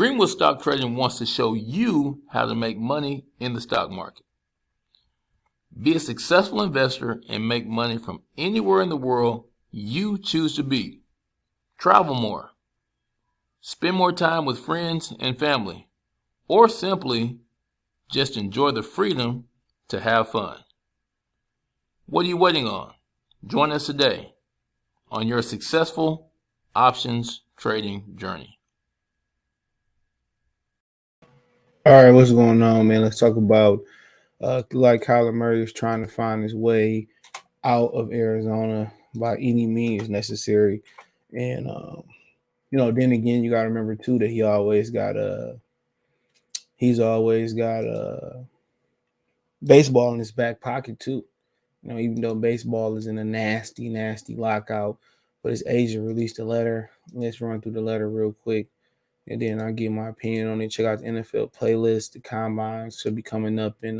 GreenWood Stock Trading wants to show you how to make money in the stock market. Be a successful investor and make money from anywhere in the world you choose to be. Travel more. Spend more time with friends and family. Or simply just enjoy the freedom to have fun. What are you waiting on? Join us today on your successful options trading journey. All right, what's going on, man? Let's talk about like Kyler Murray is trying to find his way out of Arizona by any means necessary. And then again, you gotta remember too that he's always got baseball in his back pocket too. Even though baseball is in a nasty, nasty lockout, but his agent released a letter. Let's run through the letter real quick, and then I'll give my opinion on it. Check out the NFL playlist. The combine should be coming up in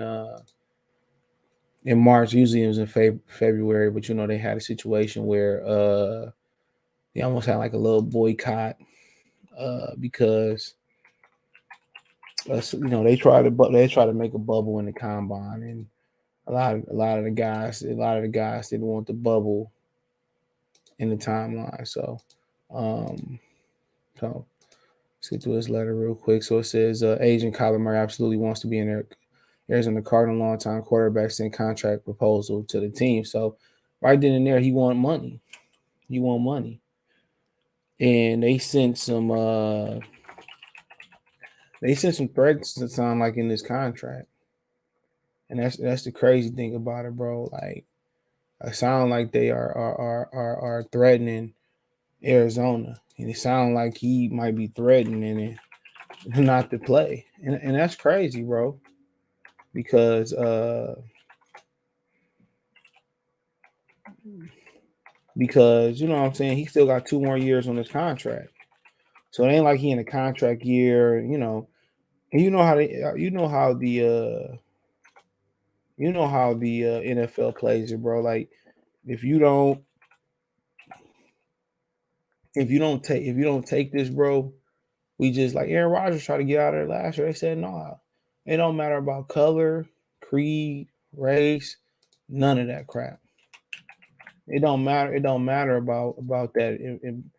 March. Usually it was in February, but they had a situation where they almost had like a little boycott because they try to make a bubble in the combine, and a lot of the guys didn't want the bubble in the timeline. So let's get to his letter real quick. So it says, Agent Kyler Murray absolutely wants to be in there. Arizona Cardinals longtime quarterback sent contract proposal to the team. So right then and there, he want money. And they sent some threats to sound like in this contract. And that's the crazy thing about it, bro. Like, it sound like they are threatening Arizona, and it sound like he might be threatening it not to play, and that's crazy, bro. Because you know what I'm saying, he still got 2 more years on his contract, so it ain't like he in a contract year, And you know how the NFL plays it, bro. Like, if you don't take this, bro, we just like Aaron Rodgers tried to get out of there last year. They said no. It don't matter about color, creed, race, none of that crap. It don't matter. It don't matter about that in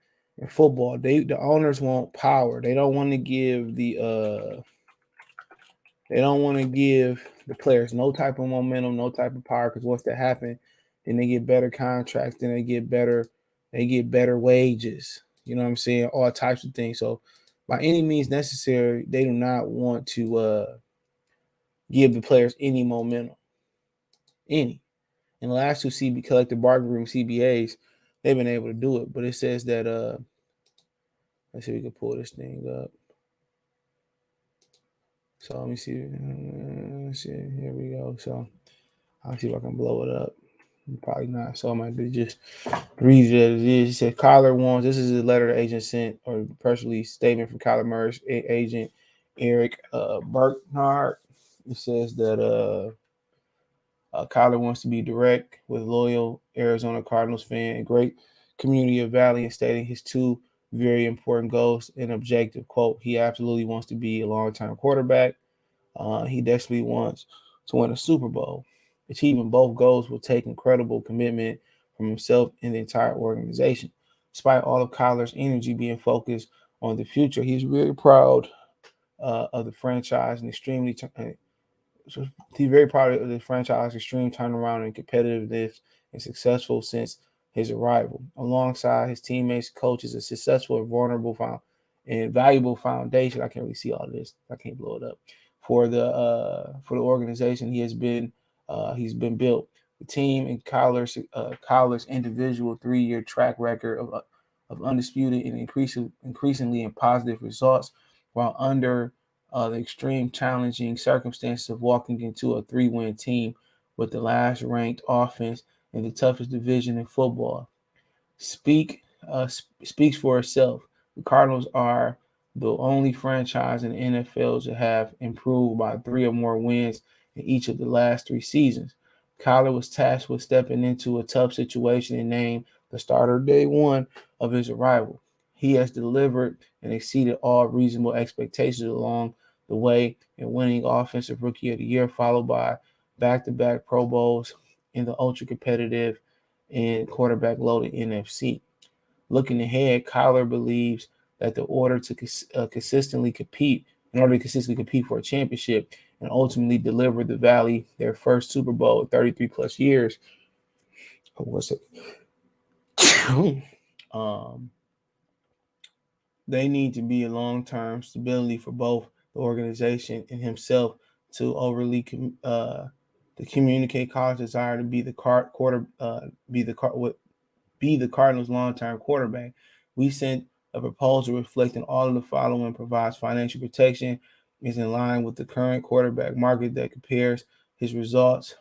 football. The owners want power. They don't want to give the players no type of momentum, no type of power. Because once that happens, then they get better contracts. Then they get better wages. You know what I'm saying? All types of things. So by any means necessary, they do not want to give the players any momentum. Any. In the last two collective bargaining agreement CBAs, they've been able to do it. But it says that let's see if we can pull this thing up. So let me see. Let's see. Here we go. So I'll see if I can blow it up. Probably not. So I might just read it as it is. He said Kyler wants. This is a letter the agent sent, or press release statement from Kyler Murray's agent, Erik Burkhardt. It says that Kyler wants to be direct with loyal Arizona Cardinals fan and great community of Valley, and stating his two very important goals and objective. Quote, he absolutely wants to be a long-term quarterback. He desperately wants to win a Super Bowl. Achieving both goals will take incredible commitment from himself and the entire organization. Despite all of Kyler's energy being focused on the future, he's really proud of the franchise and he's very proud of the franchise's extreme turnaround and competitiveness and successful since his arrival. Alongside his teammates, coaches, a successful and and valuable foundation. I can't really see all this. I can't blow it up for the organization. He's been built. The team and Kyler's individual 3-year track record of undisputed and increasingly in positive results, while under the extreme challenging circumstances of walking into a 3-win team with the last ranked offense in the toughest division in football. Speaks for itself. The Cardinals are the only franchise in the NFL to have improved by 3 or more wins in each of the last 3 seasons. Kyler was tasked with stepping into a tough situation and named the starter day one of his arrival. He has delivered and exceeded all reasonable expectations along the way in winning Offensive Rookie of the Year, followed by back-to-back Pro Bowls in the ultra-competitive and quarterback-loaded NFC. Looking ahead, Kyler believes that in order to consistently compete for a championship and ultimately deliver the Valley their first Super Bowl in 33 plus years. What's it? They need to be a long-term stability for both the organization and himself to communicate Kyler's desire to be the Cardinals' long-term quarterback. We sent a proposal reflecting all of the following: provides financial protection, is in line with the current quarterback market that compares his results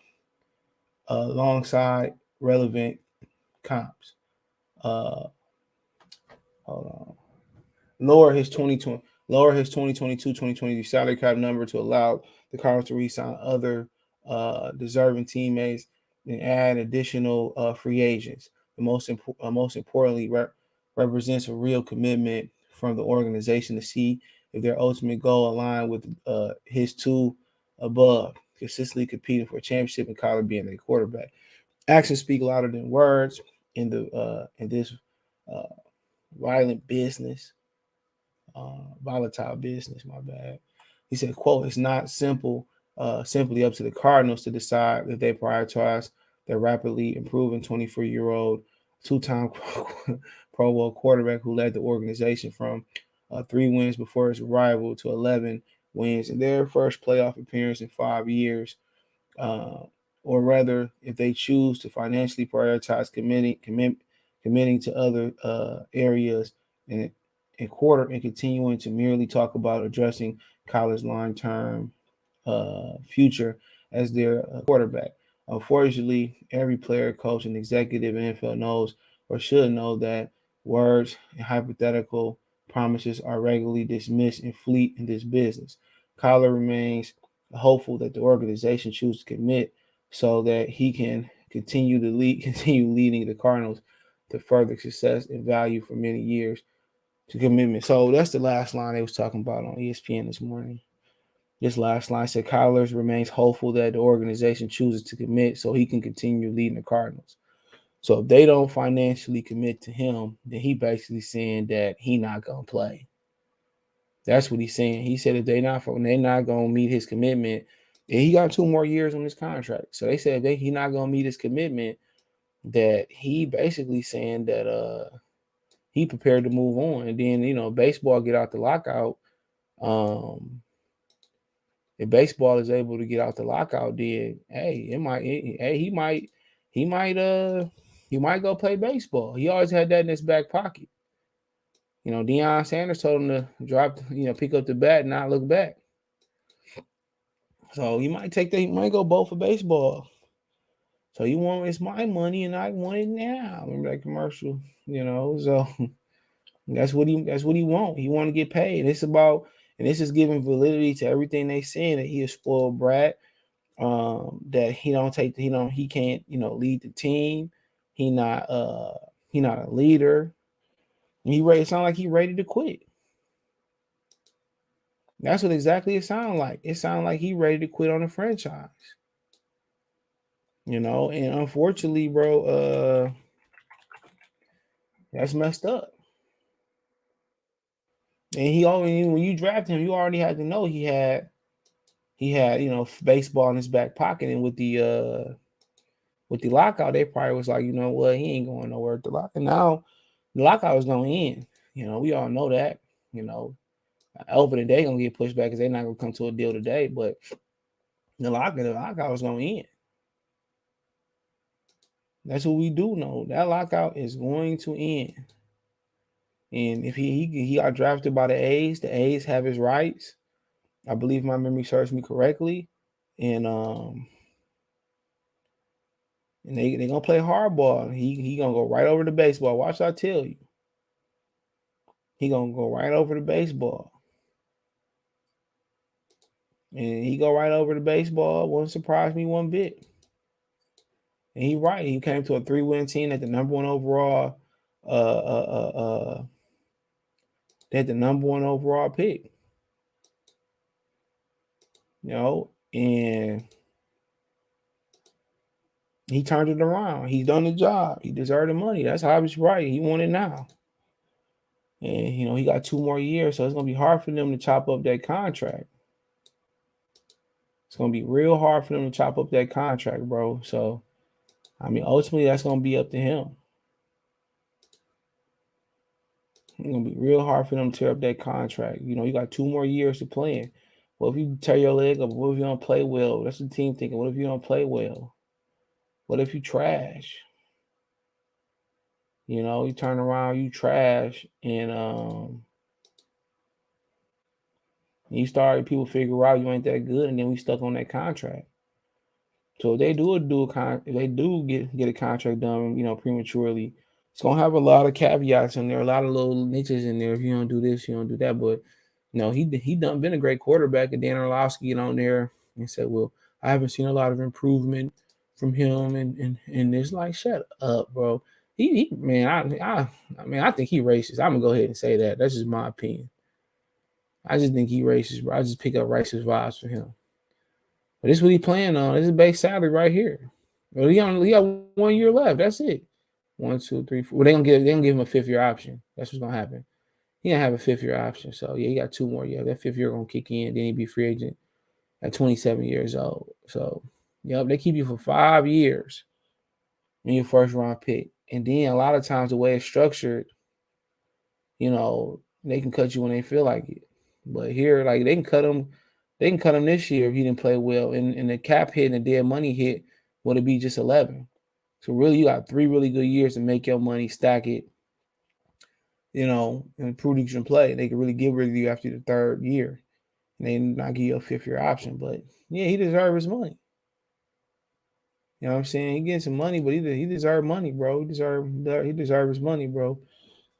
alongside relevant comps. Hold on. Lower his 2022-2023 salary cap number to allow the Cardinals to re-sign other deserving teammates and add additional free agents. Most importantly, represents a real commitment from the organization to see if their ultimate goal align with his two above, consistently competing for a championship and Kyler being a quarterback. Actions speak louder than words in this uh, violent business. Volatile business, my bad. He said, quote, it's not simply up to the Cardinals to decide if they prioritize their rapidly improving 24-year-old two-time Pro Bowl quarterback who led the organization from 3 wins before his arrival to 11 wins in their first playoff appearance in 5 years, uh, or rather, if they choose to financially prioritize committing to other areas and continuing to merely talk about addressing Kyler's long-term future as their quarterback. Unfortunately, every player, coach, and executive in NFL knows or should know that words and hypothetical promises are regularly dismissed and fleet in this business. Kyler remains hopeful that the organization chooses to commit so that he can continue leading the Cardinals to further success and value for many years to commitment. So that's the last line they was talking about on ESPN this morning. This last line said Kyler remains hopeful that the organization chooses to commit so he can continue leading the Cardinals. So if they don't financially commit to him, then he basically saying that he not gonna play. That's what he's saying. He said if they're not gonna meet his commitment, and he got 2 more years on his contract. So they said if he not gonna meet his commitment, that he basically saying that he prepared to move on. And then baseball get out the lockout. If baseball is able to get out the lockout, then he might go play baseball. He always had that in his back pocket. Deion Sanders told him to pick up the bat and not look back. So he might go both for baseball. So it's my money and I want it now. Remember that commercial? So that's what he want. He want to get paid. And this is giving validity to everything they saying that he a spoiled brat. That he can't lead the team. He not a leader. It sound like he ready to quit. That's what exactly it sound like. It sound like he ready to quit on the franchise. And unfortunately, bro, that's messed up. And when you draft him, you already had to know he had baseball in his back pocket. And with the lockout, they probably was like, what, he ain't going nowhere at the lockout. Now the lockout is going in. We all know that. Opening day gonna get pushed back because they're not gonna come to a deal today. But the lockout is going in. That's what we do know. That lockout is going to end. And if he got drafted by the A's have his rights. I believe my memory serves me correctly. And they gonna play hardball. He gonna go right over to baseball. Watch, I tell you. He gonna go right over to baseball. And he go right over to baseball. Won't surprise me one bit. And he right. He came to a 3-win team at the number 1 overall They had the number 1 overall pick. And he turned it around. He's done the job. He deserved the money. That's how it's right. He won it now. And, he got 2 more years, so it's going to be hard for them to chop up that contract. It's going to be real hard for them to chop up that contract, bro. So, ultimately, that's going to be up to him. It's going to be real hard for them to tear up that contract. You got 2 more years to play in. What if you tear your leg up? What if you don't play well? That's the team thinking. What if you don't play well? What if you trash? You turn around, you trash, and you start, people figure out you ain't that good, and then we stuck on that contract. So if they do get a contract done, prematurely, it's gonna have a lot of caveats in there, a lot of little niches in there. If you don't do this, you don't do that. But he done been a great quarterback. And Dan Orlovsky get on there and said, "Well, I haven't seen a lot of improvement from him," and it's like, shut up, bro. He man, I think he racist. I'm gonna go ahead and say that. That's just my opinion. I just think he racist, bro. I just pick up racist vibes from him. But this is what he playing on. This is base salary right here. Well, he got 1 year left. That's it. 1, 2, 3, 4. Well, they gonna give him a 5th year option. That's what's gonna happen. He gonna have a 5th year option. So yeah, he got 2 more. Yeah, that 5th year gonna kick in. Then he be free agent at 27 years old. So they keep you for 5 years in your first round pick. And then a lot of times the way it's structured, they can cut you when they feel like it. But here, like they can cut him this year if he didn't play well. And the cap hit and the dead money hit, would it be just 11? So really, you got 3 really good years to make your money, stack it, and improve you can play. They can really get rid of you after the 3rd year, and they not give you a 5th year option. But yeah, he deserves his money. You know what I'm saying? He getting some money, but he deserves money, bro. He deserves his money, bro.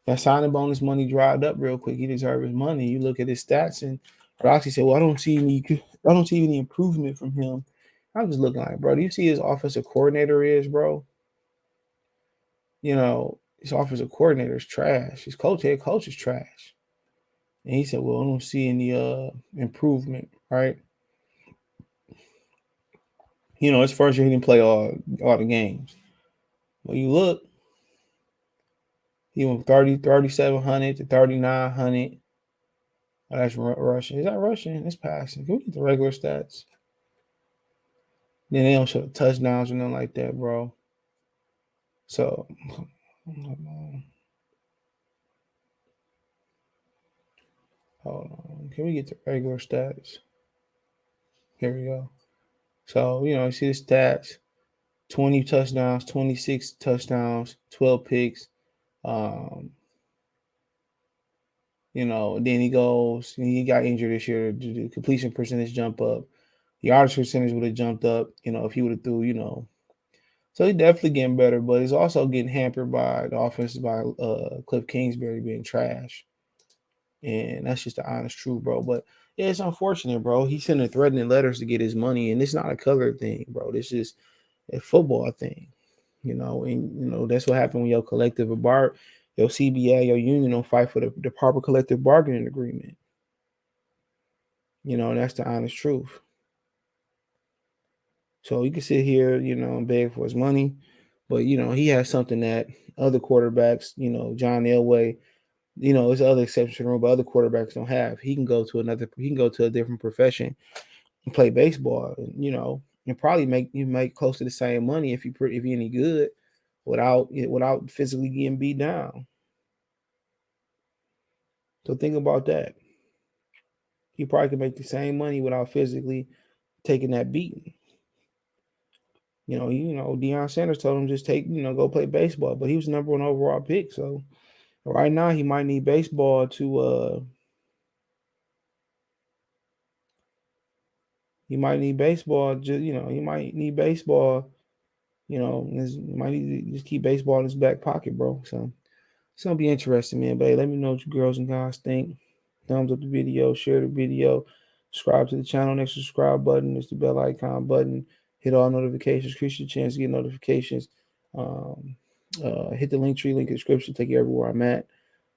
That signing bonus money dried up real quick. He deserves his money. You look at his stats, and Roxy said, "Well, I don't see any improvement from him." I was looking like, bro, do you see his offensive coordinator is, bro? His offensive coordinator is trash. His head coach is trash. And he said, "Well, I don't see any improvement, right?" His first year he didn't play all the games. But you look, he went 3,700 to 3,900. Oh, that's Russian. Is that Russian? It's passing. Can we get the regular stats? Then they don't show the touchdowns or nothing like that, bro. So, hold on. Can we get the regular stats? Here we go. So, you see the stats. 20 touchdowns, 26 touchdowns, 12 picks. Then he goes, and he got injured this year. The completion percentage jump up. The yardage percentage would have jumped up, if he would have threw, So he's definitely getting better, but he's also getting hampered by the offense by Cliff Kingsbury being trash. And that's just the honest truth, bro. But yeah, it's unfortunate, bro. He's sending threatening letters to get his money, and it's not a color thing, bro. This is a football thing, and that's what happened when your your CBA, your union don't fight for the proper collective bargaining agreement. And that's the honest truth. So you can sit here, and beg for his money, but he has something that other quarterbacks, John Elway, there's other exception room, but other quarterbacks don't have. He can go to a different profession and play baseball, and probably make close to the same money if you're any good without physically getting beat down. So think about that. You probably can make the same money without physically taking that beating. Deion Sanders told him just go play baseball, but he was the number 1 overall pick. So right now he might need baseball to he might need baseball. He might need baseball. He might need to just keep baseball in his back pocket, bro. So it's gonna be interesting, man. But hey, let me know what you girls and guys think. Thumbs up the video, share the video, subscribe to the channel. Next subscribe button is the bell icon button. Hit all notifications. Increase your chance to get notifications. Hit the link in the description. Take you everywhere I'm at.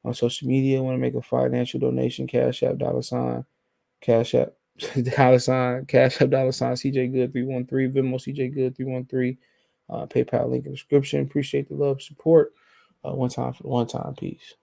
On social media, want to make a financial donation, Cash App, $, Cash App, $, Cash App, $, CJ Good 313, Venmo CJ Good 313, PayPal link in the description. Appreciate the love, support. One time for the one time. Peace.